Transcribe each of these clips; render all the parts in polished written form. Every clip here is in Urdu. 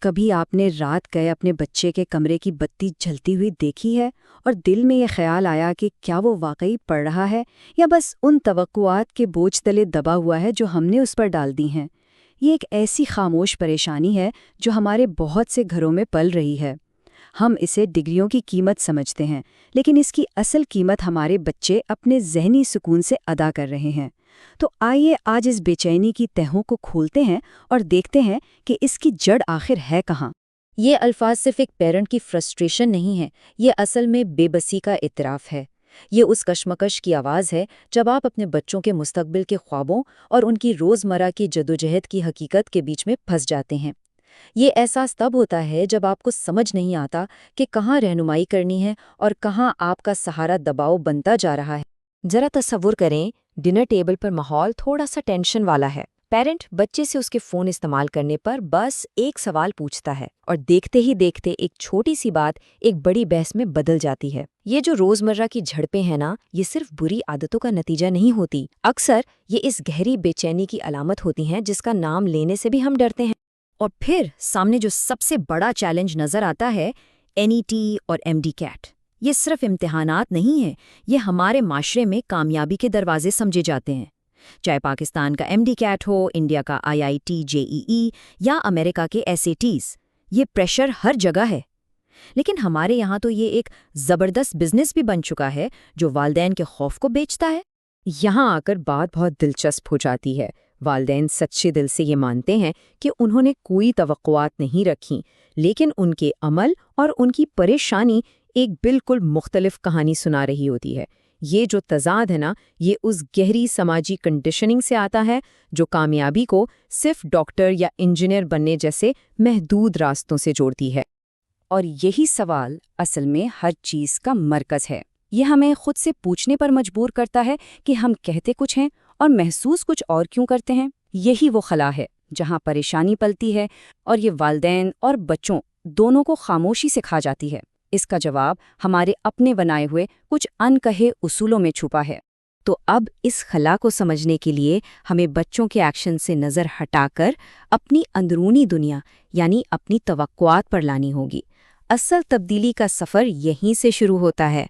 کبھی آپ نے رات گئے اپنے بچے کے کمرے کی بتی جلتی ہوئی دیکھی ہے اور دل میں یہ خیال آیا کہ کیا وہ واقعی پڑھ رہا ہے یا بس ان توقعات کے بوجھ تلے دبا ہوا ہے جو ہم نے اس پر ڈال دی ہیں؟ یہ ایک ایسی خاموش پریشانی ہے جو ہمارے بہت سے گھروں میں پل رہی ہے۔ ہم اسے ڈگریوں کی قیمت سمجھتے ہیں، لیکن اس کی اصل قیمت ہمارے بچے اپنے ذہنی سکون سے ادا کر رہے ہیں۔ تو آئیے آج اس بے چینی کی تہوں کو کھولتے ہیں اور دیکھتے ہیں کہ اس کی جڑ آخر ہے کہاں۔ یہ الفاظ صرف ایک پیرنٹ کی فرسٹریشن نہیں ہے، یہ اصل میں بے بسی کا اعتراف ہے۔ یہ اس کشمکش کی آواز ہے جب آپ اپنے بچوں کے مستقبل کے خوابوں اور ان کی روزمرہ کی جدوجہد کی حقیقت کے بیچ میں پھنس جاتے ہیں۔ یہ احساس تب ہوتا ہے جب آپ کو سمجھ نہیں آتا کہ کہاں رہنمائی کرنی ہے اور کہاں آپ کا سہارا دباؤ بنتا جا رہا ہے۔ ذرا تصور کریں، ڈنر ٹیبل پر ماحول تھوڑا سا ٹینشن والا ہے۔ پیرنٹ بچے سے اس کے فون استعمال کرنے پر بس ایک سوال پوچھتا ہے اور دیکھتے ہی دیکھتے ایک چھوٹی سی بات ایک بڑی بحث میں بدل جاتی ہے۔ یہ جو روزمرہ کی جھڑپیں ہیں نا، یہ صرف بری عادتوں کا نتیجہ نہیں ہوتی، اکثر یہ اس گہری بے چینی کی علامت ہوتی ہیں جس کا نام لینے سے بھی ہم ڈرتے ہیں۔ اور پھر سامنے جو سب سے بڑا چیلنج نظر آتا ہے، NET اور MD CAT۔ یہ صرف امتحانات نہیں ہیں، یہ ہمارے معاشرے میں کامیابی کے دروازے سمجھے جاتے ہیں۔ چاہے پاکستان کا MD CAT ہو، انڈیا کا IIT JEE یا امریکہ کے SATs، یہ پریشر ہر جگہ ہے۔ لیکن ہمارے یہاں تو یہ ایک زبردست بزنس بھی بن چکا ہے جو والدین کے خوف کو بیچتا ہے۔ یہاں آ کر بات بہت دلچسپ ہو جاتی ہے۔ والدین سچے دل سے یہ مانتے ہیں کہ انہوں نے کوئی توقعات نہیں رکھیں، لیکن ان کے عمل اور ان کی پریشانی ایک بالکل مختلف کہانی سنا رہی ہوتی ہے۔ یہ جو تضاد ہے نا، یہ اس گہری سماجی کنڈیشننگ سے آتا ہے جو کامیابی کو صرف ڈاکٹر یا انجینئر بننے جیسے محدود راستوں سے جوڑتی ہے۔ اور یہی سوال اصل میں ہر چیز کا مرکز ہے۔ یہ ہمیں خود سے پوچھنے پر مجبور کرتا ہے کہ ہم کہتے کچھ ہیں اور محسوس کچھ اور کیوں کرتے ہیں۔ یہی وہ خلا ہے جہاں پریشانی پلتی ہے اور یہ والدین اور بچوں دونوں کو خاموشی سے کھا جاتی ہے۔ اس کا جواب ہمارے اپنے بنائے ہوئے کچھ انکہے اصولوں میں چھپا ہے۔ تو اب اس خلا کو سمجھنے کے لیے ہمیں بچوں کے ایکشن سے نظر ہٹا کر اپنی اندرونی دنیا یعنی اپنی توقعات پر لانی ہوگی۔ اصل تبدیلی کا سفر یہیں سے شروع ہوتا ہے۔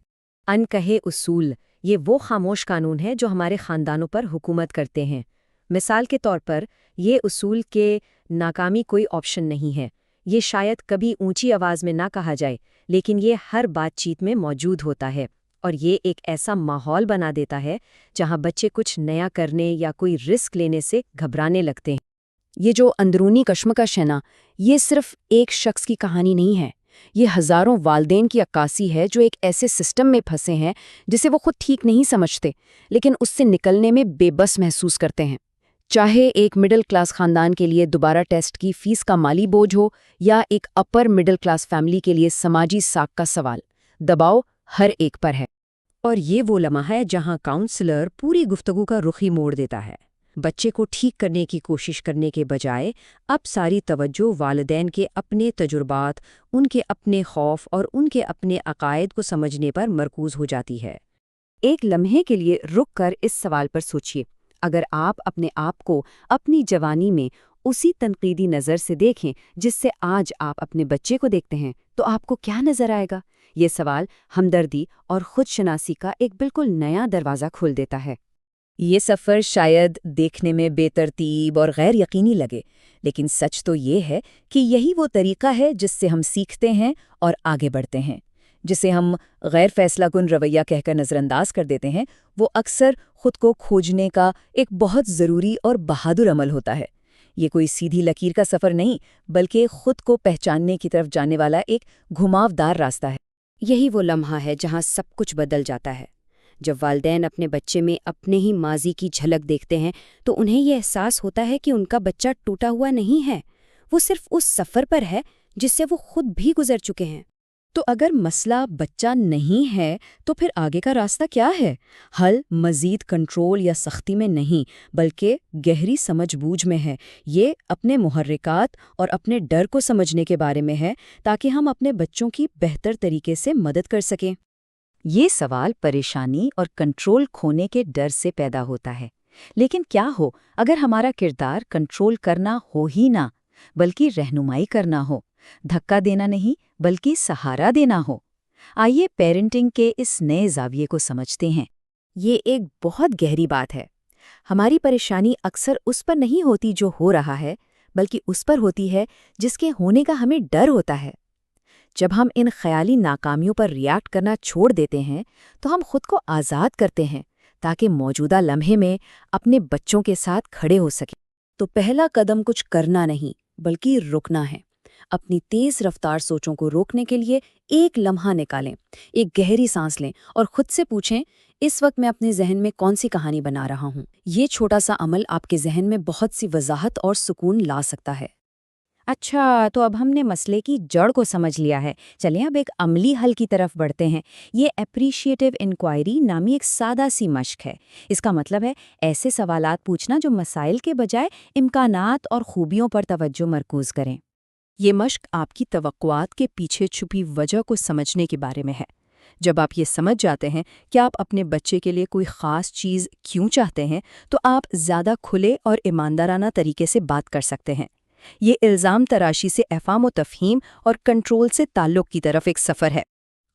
انکہے اصول، یہ وہ خاموش قانون ہے جو ہمارے خاندانوں پر حکومت کرتے ہیں۔ مثال کے طور پر، یہ اصول کہ ناکامی کوئی آپشن نہیں ہے، یہ شاید کبھی اونچی آواز میں نہ کہا جائے، لیکن یہ ہر بات چیت میں موجود ہوتا ہے، اور یہ ایک ایسا ماحول بنا دیتا ہے جہاں بچے کچھ نیا کرنے یا کوئی رسک لینے سے گھبرانے لگتے ہیں۔ یہ جو اندرونی کشمکش ہے نا، یہ صرف ایک شخص کی کہانی نہیں ہے، یہ ہزاروں والدین کی عکاسی ہے جو ایک ایسے سسٹم میں پھنسے ہیں جسے وہ خود ٹھیک نہیں سمجھتے، لیکن اس سے نکلنے میں بے بس محسوس کرتے ہیں۔ چاہے ایک مڈل کلاس خاندان کے لیے دوبارہ ٹیسٹ کی فیس کا مالی بوجھ ہو یا ایک اپر مڈل کلاس فیملی کے لیے سماجی ساکھ کا سوال، دباؤ ہر ایک پر ہے۔ اور یہ وہ لمحہ ہے جہاں کاؤنسلر پوری گفتگو کا رخ ہی موڑ دیتا ہے۔ بچے کو ٹھیک کرنے کی کوشش کرنے کے بجائے اب ساری توجہ والدین کے اپنے تجربات، ان کے اپنے خوف اور ان کے اپنے عقائد کو سمجھنے پر مرکوز ہو جاتی ہے۔ ایک لمحے کے لیے رک کر اس سوال پر سوچیے، اگر آپ اپنے آپ کو اپنی جوانی میں اسی تنقیدی نظر سے دیکھیں جس سے آج آپ اپنے بچے کو دیکھتے ہیں، تو آپ کو کیا نظر آئے گا؟ یہ سوال ہمدردی اور خود شناسی کا ایک بالکل نیا دروازہ کھول دیتا ہے۔ یہ سفر شاید دیکھنے میں بے ترتیب اور غیر یقینی لگے، لیکن سچ تو یہ ہے کہ یہی وہ طریقہ ہے جس سے ہم سیکھتے ہیں اور آگے بڑھتے ہیں۔ جسے ہم غیر فیصلہ کن رویہ کہہ کر نظر انداز کر دیتے ہیں، وہ اکثر خود کو کھوجنے کا ایک بہت ضروری اور بہادر عمل ہوتا ہے۔ یہ کوئی سیدھی لکیر کا سفر نہیں، بلکہ خود کو پہچاننے کی طرف جانے والا ایک گھماودار راستہ ہے۔ یہی وہ لمحہ ہے جہاں سب کچھ بدل جاتا ہے۔ جب والدین اپنے بچے میں اپنے ہی ماضی کی جھلک دیکھتے ہیں تو انہیں یہ احساس ہوتا ہے کہ ان کا بچہ ٹوٹا ہوا نہیں ہے، وہ صرف اس سفر پر ہے جس سے وہ خود بھی گزر چکے ہیں۔ تو اگر مسئلہ بچہ نہیں ہے تو پھر آگے کا راستہ کیا ہے؟ حل مزید کنٹرول یا سختی میں نہیں، بلکہ گہری سمجھ بوجھ میں ہے۔ یہ اپنے محرکات اور اپنے ڈر کو سمجھنے کے بارے میں ہے تاکہ ہم اپنے بچوں کی بہتر طریقے سے مدد کر سکیں۔ یہ سوال پریشانی اور کنٹرول کھونے کے ڈر سے پیدا ہوتا ہے، لیکن کیا ہو اگر ہمارا کردار کنٹرول کرنا ہو ہی نہ؟ بلکہ رہنمائی کرنا ہو، دھکا دینا نہیں بلکہ سہارا دینا ہو۔ آئیے پیرنٹنگ کے اس نئے زاویے کو سمجھتے ہیں۔ یہ ایک بہت گہری بات ہے۔ ہماری پریشانی اکثر اس پر نہیں ہوتی جو ہو رہا ہے، بلکہ اس پر ہوتی ہے جس کے ہونے کا ہمیں ڈر ہوتا ہے۔ جب ہم ان خیالی ناکامیوں پر ریاکٹ کرنا چھوڑ دیتے ہیں تو ہم خود کو آزاد کرتے ہیں تاکہ موجودہ لمحے میں اپنے بچوں کے ساتھ کھڑے ہو سکیں۔ تو پہلا قدم کچھ کرنا نہیں بلکہ رکنا ہے۔ اپنی تیز رفتار سوچوں کو روکنے کے لیے ایک لمحہ نکالیں، ایک گہری سانس لیں اور خود سے پوچھیں، اس وقت میں اپنے ذہن میں کون سی کہانی بنا رہا ہوں؟ یہ چھوٹا سا عمل آپ کے ذہن میں بہت سی وضاحت اور سکون لا سکتا ہے۔ اچھا، تو اب ہم نے مسئلے کی جڑ کو سمجھ لیا ہے۔ چلیں اب ایک عملی حل کی طرف بڑھتے ہیں۔ یہ اپریشیٹیو انکوائری نامی ایک سادہ سی مشق ہے۔ اس کا مطلب ہے ایسے سوالات پوچھنا جو مسائل کے بجائے امکانات اور خوبیوں پر توجہ مرکوز کریں۔ یہ مشق آپ کی توقعات کے پیچھے چھپی وجہ کو سمجھنے کے بارے میں ہے۔ جب آپ یہ سمجھ جاتے ہیں کہ آپ اپنے بچے کے لیے کوئی خاص چیز کیوں چاہتے ہیں تو آپ زیادہ کھلے اور ایماندارانہ طریقے سے بات کر سکتے ہیں۔ یہ الزام تراشی سے افہام و تفہیم اور کنٹرول سے تعلق کی طرف ایک سفر ہے۔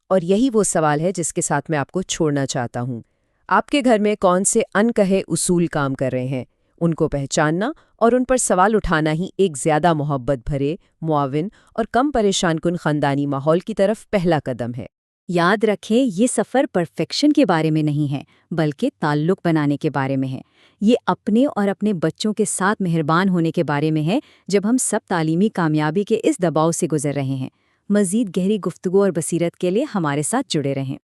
اور یہی وہ سوال ہے جس کے ساتھ میں آپ کو چھوڑنا چاہتا ہوں۔ آپ کے گھر میں کون سے انکہے اصول کام کر رہے ہیں؟ ان کو پہچاننا اور ان پر سوال اٹھانا ہی ایک زیادہ محبت بھرے، معاون اور کم پریشان کن خاندانی ماحول کی طرف پہلا قدم ہے۔ یاد رکھیں، یہ سفر پرفیکشن کے بارے میں نہیں ہے بلکہ تعلق بنانے کے بارے میں ہے۔ یہ اپنے اور اپنے بچوں کے ساتھ مہربان ہونے کے بارے میں ہے جب ہم سب تعلیمی کامیابی کے اس دباؤ سے گزر رہے ہیں۔ مزید گہری گفتگو اور بصیرت کے لیے ہمارے ساتھ جڑے رہیں۔